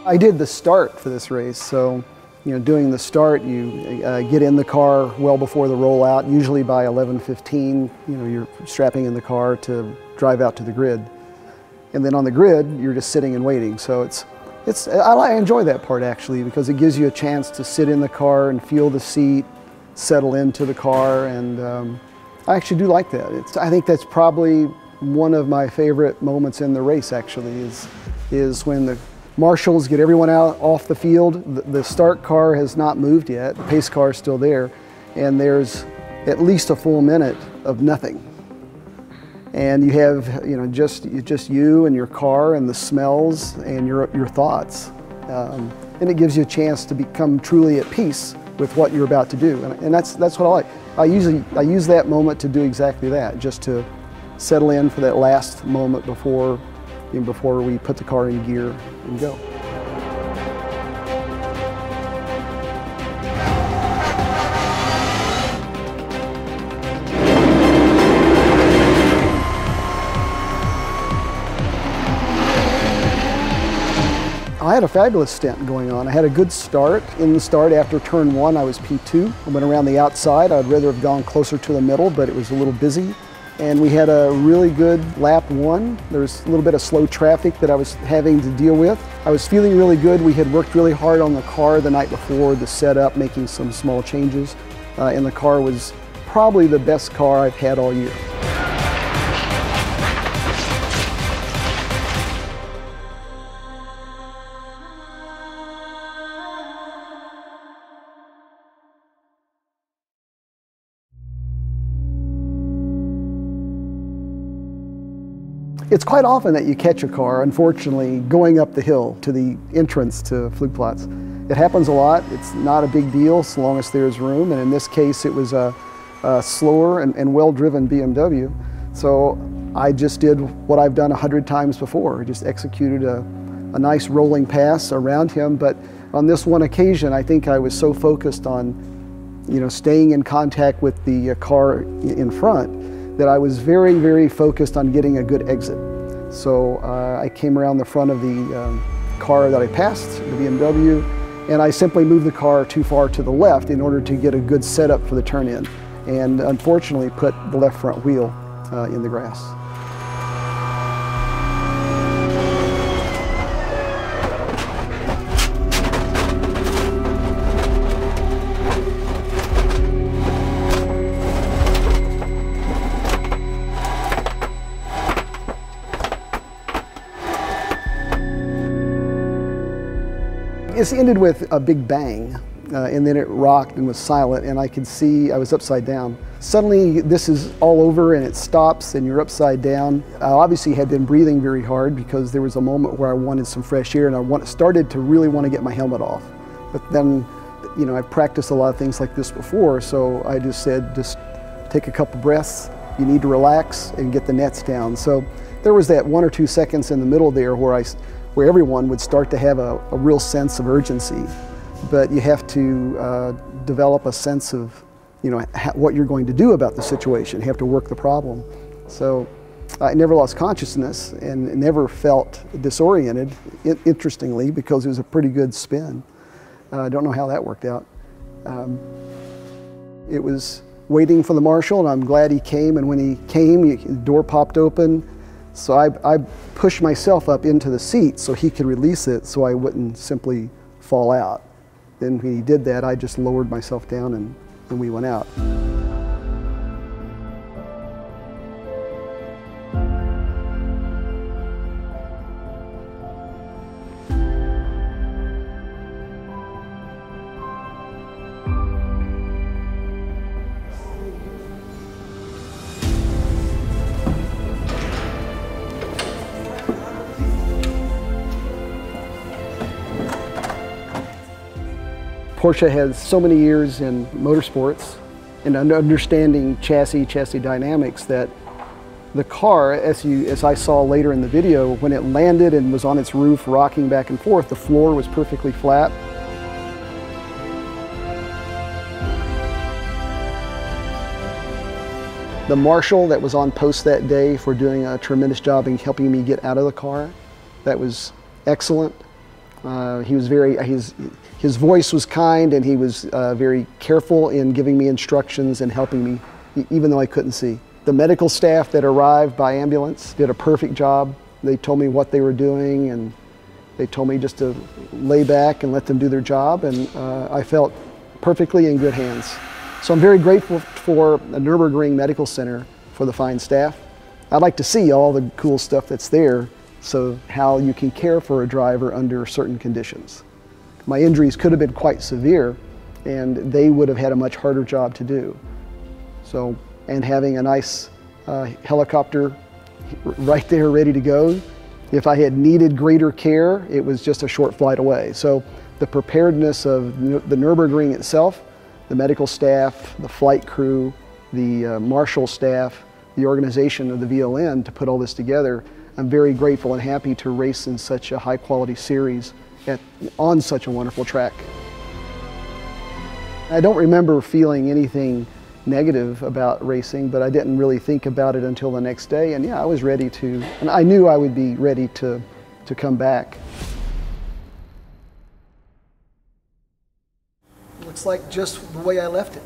I did the start for this race, so doing the start, you get in the car well before the rollout. Usually by 11:15, you're strapping in the car to drive out to the grid, and then on the grid, you're just sitting and waiting. So I enjoy that part actually, because it gives you a chance to sit in the car and feel the seat, settle into the car, and I actually do like that. I think that's probably one of my favorite moments in the race actually, is when the marshals get everyone out off the field. The start car has not moved yet, the pace car is still there, and there's at least a full minute of nothing. And you have just you and your car and the smells and your thoughts. And it gives you a chance to become truly at peace with what you're about to do. And that's what I like. I use that moment to do exactly that, just to settle in for that last moment before we put the car in gear and go. I had a fabulous stint going on. I had a good start. In the start, after turn 1, I was P2. I went around the outside. I'd rather have gone closer to the middle, but it was a little busy. And we had a really good lap 1. There was a little bit of slow traffic that I was having to deal with. I was feeling really good. We had worked really hard on the car the night before, the setup, making some small changes. And the car was probably the best car I've had all year. It's quite often that you catch a car, unfortunately, going up the hill to the entrance to Flugplatz. It happens a lot. It's not a big deal so long as there's room, and in this case it was a slower and well-driven BMW. So I just did what I've done 100 times before, just executed a nice rolling pass around him. But on this one occasion, I think I was so focused on staying in contact with the car in front that I was very, very focused on getting a good exit. So I came around the front of the car that I passed, the BMW, and I simply moved the car too far to the left in order to get a good setup for the turn-in, and unfortunately put the left front wheel in the grass. It ended with a big bang, and then it rocked and was silent, and I could see I was upside down. Suddenly this is all over and it stops and you're upside down. I obviously had been breathing very hard because there was a moment where I wanted some fresh air, and I started to really want to get my helmet off. But then, I practiced a lot of things like this before, so I just said, just take a couple breaths, you need to relax and get the nets down. So there was that 1 or 2 seconds in the middle there where everyone would start to have a real sense of urgency. But you have to develop a sense of what you're going to do about the situation. You have to work the problem. So I never lost consciousness and never felt disoriented, interestingly, because it was a pretty good spin. I don't know how that worked out. It was waiting for the marshal, and I'm glad he came, and when he came, the door popped open. So I pushed myself up into the seat so he could release it so I wouldn't simply fall out. Then when he did that, I just lowered myself down and we went out. Porsche has so many years in motorsports and understanding chassis dynamics that the car, as I saw later in the video, when it landed and was on its roof rocking back and forth, the floor was perfectly flat. The marshal that was on post that day for doing a tremendous job in helping me get out of the car, that was excellent. He was his voice was kind, and he was very careful in giving me instructions and helping me, even though I couldn't see. The medical staff that arrived by ambulance did a perfect job. They told me what they were doing, and they told me just to lay back and let them do their job, and I felt perfectly in good hands. So I'm very grateful for the Nürburgring Medical Center for the fine staff. I'd like to see all the cool stuff that's there, so how you can care for a driver under certain conditions. My injuries could have been quite severe, and they would have had a much harder job to do. So, and having a nice helicopter right there ready to go. If I had needed greater care, it was just a short flight away. So the preparedness of the Nürburgring itself, the medical staff, the flight crew, the marshal staff, the organization of the VLN to put all this together, I'm very grateful and happy to race in such a high quality series on such a wonderful track. I don't remember feeling anything negative about racing, but I didn't really think about it until the next day, and yeah, I was ready to, and I knew I would be ready to come back. Looks like just the way I left it.